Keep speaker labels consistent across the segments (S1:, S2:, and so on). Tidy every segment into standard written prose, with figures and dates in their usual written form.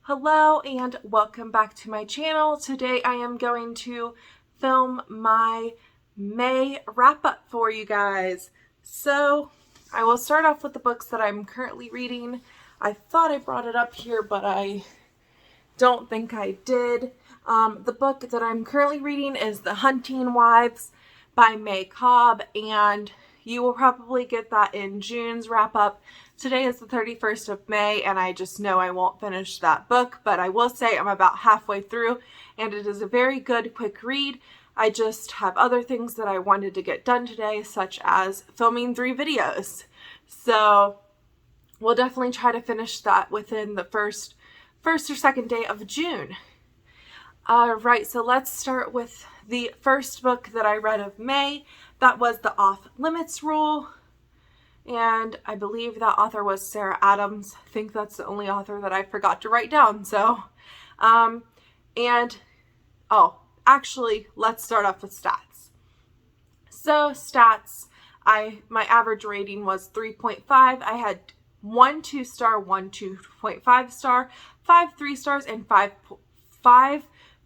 S1: Hello and welcome back to my channel. Today I am going to film my May wrap-up for you guys. So I will start off with the books that I'm currently reading. I thought I brought it up here, but I don't think I did. The book that I'm currently reading is The Hunting Wives by May Cobb, and you will probably get that in June's wrap-up. Today is the 31st of May, and I just know I won't finish that book, but I will say I'm about halfway through, and it is a very good, quick read. I just have other things that I wanted to get done today, such as filming 3 videos. So we'll definitely try to finish that within the first or second day of June. Alright, so let's start with the first book that I read of May. That was the Offlimits Rule, and I believe that author was Sarah Adams. I think that's the only author that I forgot to write down. So, actually, let's start off with stats. So, stats, my average rating was 3.5. I had 1 2-star, 1 2.5 star, 5 3 stars, and 5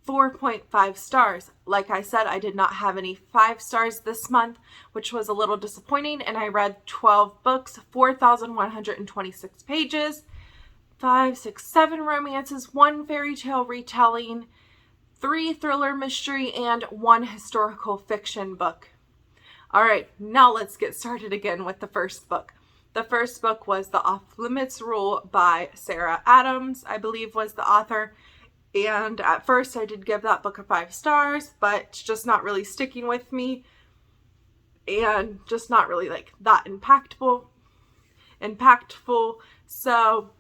S1: 4.5 stars. Like I said, I did not have any 5 stars this month, which was a little disappointing, and I read 12 books, 4,126 pages, 5, 6, 7 romances, 1 fairy tale retelling, 3 thriller mystery, and 1 historical fiction book. Alright, now let's get started again with the first book. The first book was The Offlimits Rule by Sarah Adams, I believe was the author. And at first I did give that book a 5 stars, but it's just not really sticking with me and just not really like that impactful. So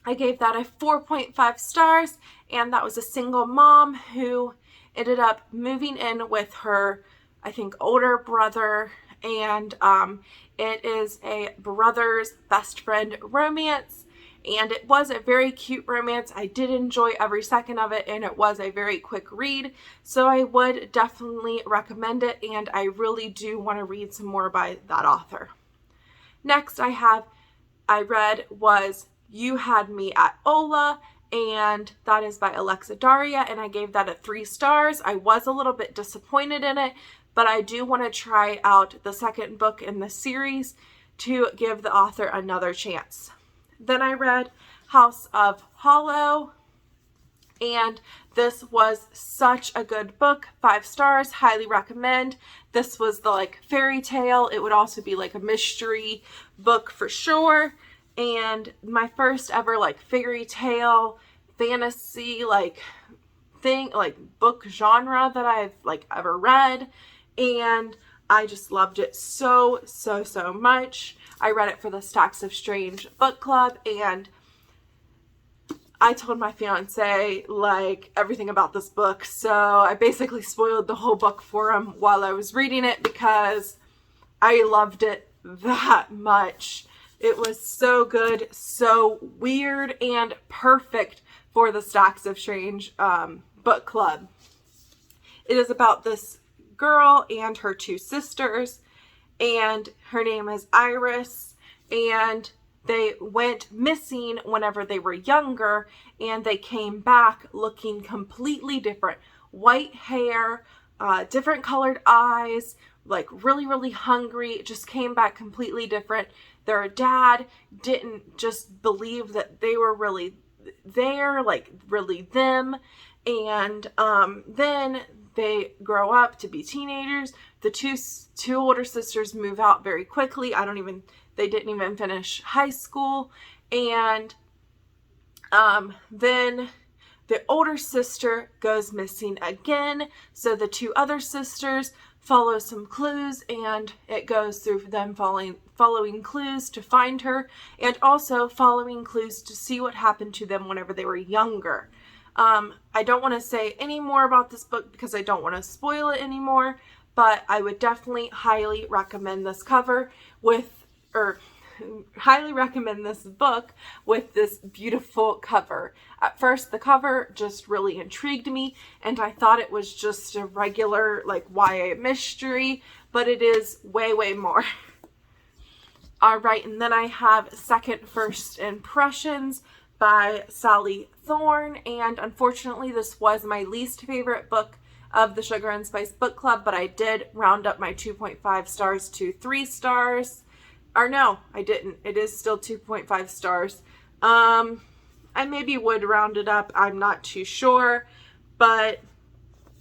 S1: I gave that a 4.5 stars, and that was a single mom who ended up moving in with her, I think, older brother, and it is a brother's best friend romance. And it was a very cute romance. I did enjoy every second of it, and it was a very quick read. So I would definitely recommend it, and I really do want to read some more by that author. Next I read was You Had Me at Ola, and that is by Alexa Daria, and I gave that a 3 stars. I was a little bit disappointed in it, but I do want to try out the second book in the series to give the author another chance. Then I read House of Holo, and this was such a good book. 5 stars, highly recommend. This was the fairy tale. It would also be like a mystery book for sure. And my first ever fairy tale fantasy book genre that I've ever read. And I just loved it so much. I read it for the Stacks of Strange book club, and I told my fiance everything about this book, so I basically spoiled the whole book for him while I was reading it because I loved it that much. It was so good, so weird, and perfect for the Stacks of Strange book club. It is about this girl and her 2 sisters, and her name is Iris, and they went missing whenever they were younger, and they came back looking completely different. White hair, different colored eyes, really hungry, just came back completely different. Their dad didn't just believe that they were really there, really them, and then they grow up to be teenagers. The two older sisters move out very quickly. They didn't even finish high school. And then the older sister goes missing again. So the 2 other sisters follow some clues, and it goes through them following clues to find her, and also following clues to see what happened to them whenever they were younger. I don't want to say any more about this book because I don't want to spoil it anymore, but I would definitely highly recommend this highly recommend this book with this beautiful cover. At first, the cover just really intrigued me, and I thought it was just a regular YA mystery, but it is way more. Alright, and then I have second first impressions by Sally Thorne, and unfortunately this was my least favorite book of the Sugar and Spice Book Club, but I did round up my 2.5 stars to 3 stars. Or no, I didn't. It is still 2.5 stars. I maybe would round it up. I'm not too sure, but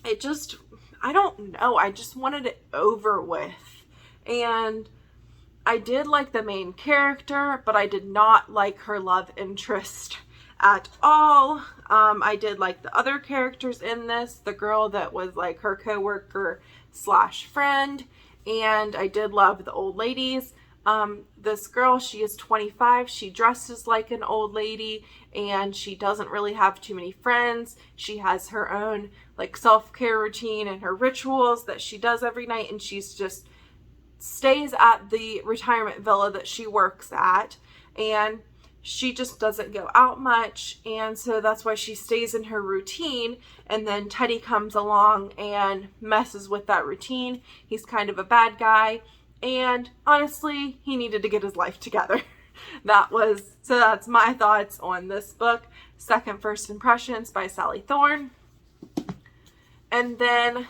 S1: it just, I don't know. I just wanted it over with. And I did like the main character, but I did not like her love interest at all. I did like the other characters in this, the girl that was like her coworker slash friend, and I did love the old ladies. This girl, she is 25. She dresses like an old lady, and she doesn't really have too many friends. She has her own like self-care routine and her rituals that she does every night, and she's just stays at the retirement villa that she works at, and she just doesn't go out much, and so that's why she stays in her routine. And then Teddy comes along and messes with that routine. He's kind of a bad guy, and honestly, he needed to get his life together. That's my thoughts on this book, Second First Impressions by Sally Thorne. And then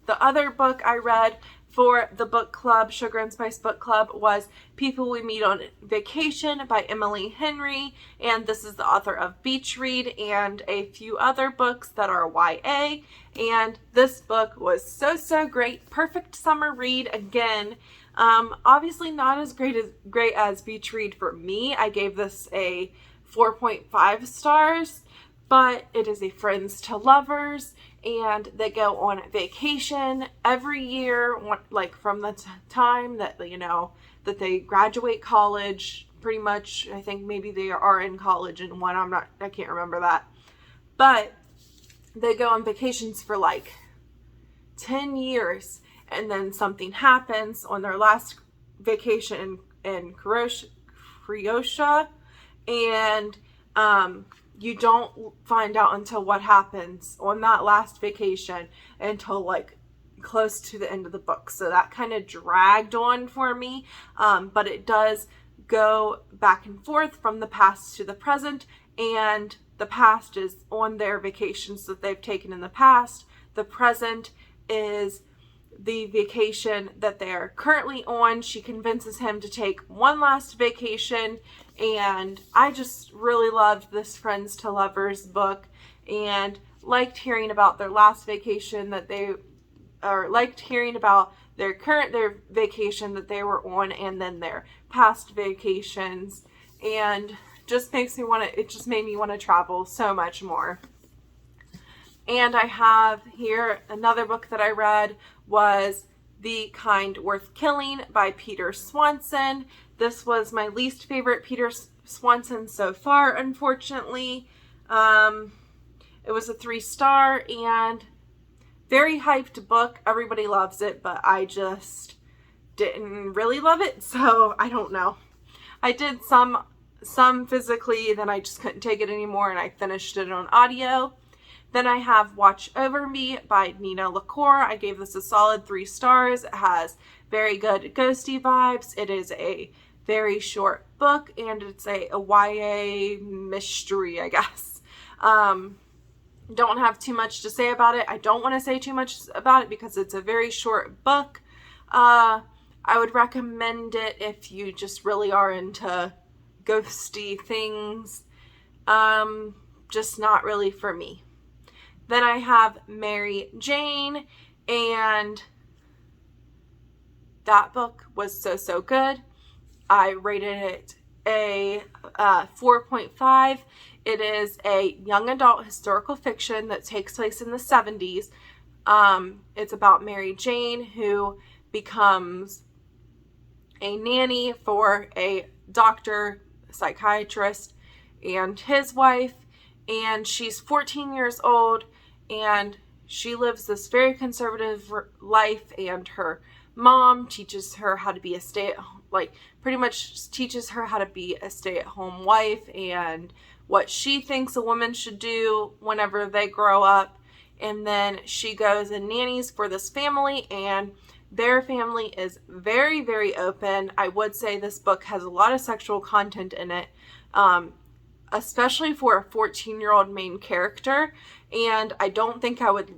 S1: the other book I read for the book club, Sugar and Spice Book Club, was People We Meet on Vacation by Emily Henry, and this is the author of Beach Read and a few other books that are YA, and this book was so great. Perfect summer read again. Obviously not as great as Beach Read for me. I gave this a 4.5 stars, but it is a friends to lovers, and they go on vacation every year, like from the time that, that they graduate college, pretty much. I think maybe they are in college in one, I can't remember that. But they go on vacations for like 10 years, and then something happens on their last vacation in Croatia, and you don't find out until what happens on that last vacation until like close to the end of the book. So that kind of dragged on for me, but it does go back and forth from the past to the present, and the past is on their vacations that they've taken in the past. The present is the vacation that they're currently on. She convinces him to take one last vacation, and I just really loved this Friends to Lovers book, and liked hearing about their last vacation liked hearing about their vacation that they were on, and then their past vacations, and it just made me want to travel so much more. And I have here another book that I read was The Kind Worth Killing by Peter Swanson. This was my least favorite Peter Swanson so far, unfortunately. It was a 3-star and very hyped book. Everybody loves it, but I just didn't really love it, so I don't know. I did some physically, then I just couldn't take it anymore, and I finished it on audio. Then I have Watch Over Me by Nina LaCour. I gave this a solid 3 stars. It has very good ghosty vibes. It is a very short book, and it's a YA mystery, I guess. Don't have too much to say about it. I don't want to say too much about it because it's a very short book. I would recommend it if you just really are into ghosty things. Just not really for me. Then I have Mary Jane, and that book was so good. I rated it a 4.5. It is a young adult historical fiction that takes place in the 70s. It's about Mary Jane, who becomes a nanny for a doctor, psychiatrist, and his wife, and she's 14 years old, and she lives this very conservative life, and her mom teaches her how to be pretty much teaches her how to be a stay-at-home wife and what she thinks a woman should do whenever they grow up. And then she goes and nannies for this family, and their family is very open. I would say this book has a lot of sexual content in it. especially for a 14-year-old main character. And I don't think I would,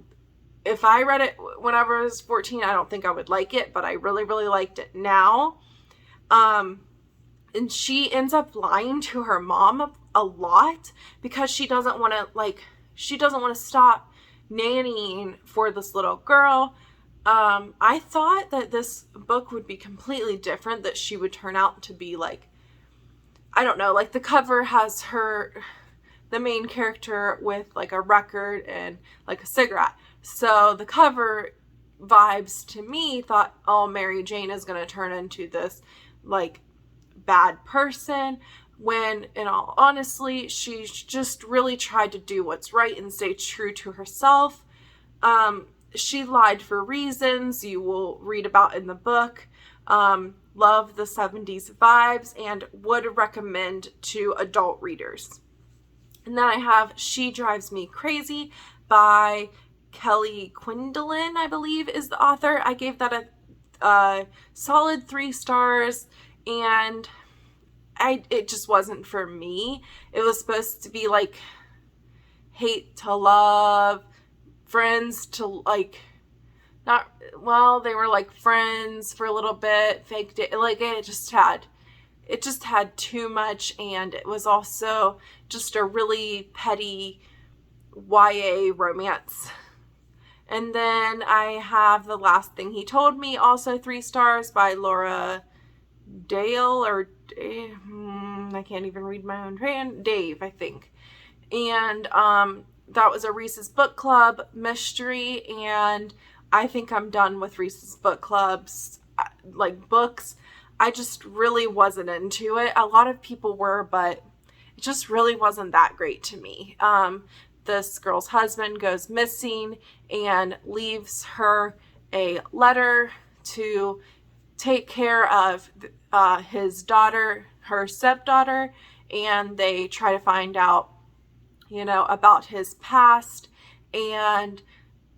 S1: if I read it whenever I was 14, I don't think I would like it, but I really, really liked it now. And she ends up lying to her mom a lot because she doesn't want to stop nannying for this little girl. I thought that this book would be completely different, that she would turn out to be like, I don't know, like the cover has the main character with like a record and like a cigarette. So the cover vibes to me thought, oh, Mary Jane is going to turn into this like bad person, when in all honesty, she's just really tried to do what's right and stay true to herself. She lied for reasons you will read about in the book. Love the 70s vibes and would recommend to adult readers. And then I have She Drives Me Crazy by Kelly Quindlen, I believe is the author. I gave that a solid 3 stars, and it just wasn't for me. It was supposed to be like hate to love, friends to like, not, well, they were like friends for a little bit, fake date, like it just had too much, and it was also just a really petty YA romance. And then I have The Last Thing He Told Me, also 3 stars by Laura Dale, or I can't even read my own hand, Dave, I think. And that was a Reese's Book Club mystery, and I think I'm done with Reese's Book Clubs, like books. I just really wasn't into it. A lot of people were, but it just really wasn't that great to me. This girl's husband goes missing and leaves her a letter to take care of his daughter, her stepdaughter, and they try to find out, about his past and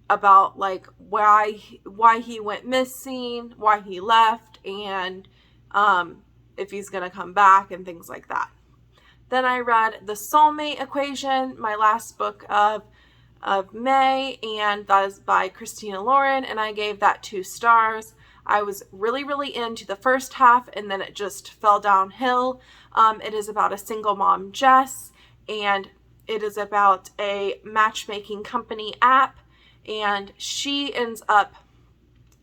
S1: about like why he went missing, why he left, and if he's gonna come back and things like that. Then I read The Soulmate Equation, my last book of May, and that is by Christina Lauren, and I gave that 2 stars. I was really, really into the first half, and then it just fell downhill. It is about a single mom, Jess, and it is about a matchmaking company app, and she ends up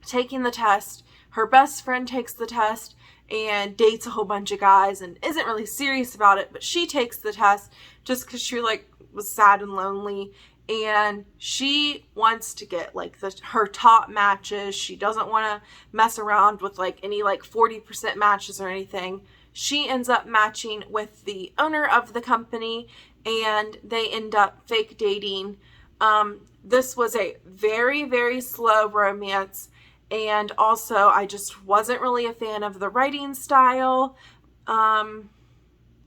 S1: taking the test. Her best friend takes the test and dates a whole bunch of guys and isn't really serious about it, but she takes the test just because she was sad and lonely, and she wants to get her top matches. She doesn't want to mess around with any 40% matches or anything. She ends up matching with the owner of the company, and they end up fake dating. This was a very, very slow romance. And also, I just wasn't really a fan of the writing style.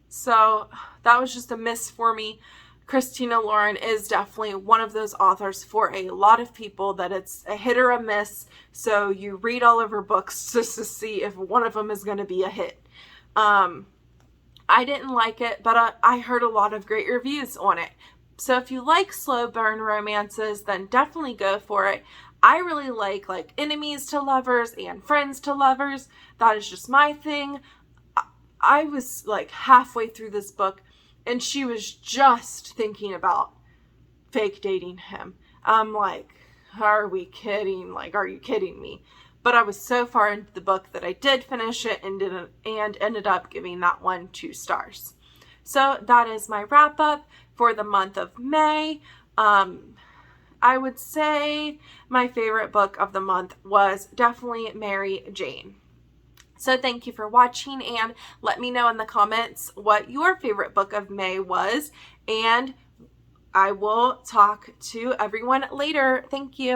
S1: So that was just a miss for me. Christina Lauren is definitely one of those authors for a lot of people that it's a hit or a miss. So you read all of her books just to see if one of them is going to be a hit. I didn't like it, but I heard a lot of great reviews on it. So if you like slow burn romances, then definitely go for it. I really like enemies to lovers and friends to lovers. That is just my thing. I was halfway through this book and she was just thinking about fake dating him. I'm like, are we kidding? Are you kidding me? But I was so far into the book that I did finish it and ended up giving that one 2 stars. So that is my wrap up for the month of May. I would say my favorite book of the month was definitely Mary Jane. So thank you for watching, and let me know in the comments what your favorite book of May was, and I will talk to everyone later. Thank you.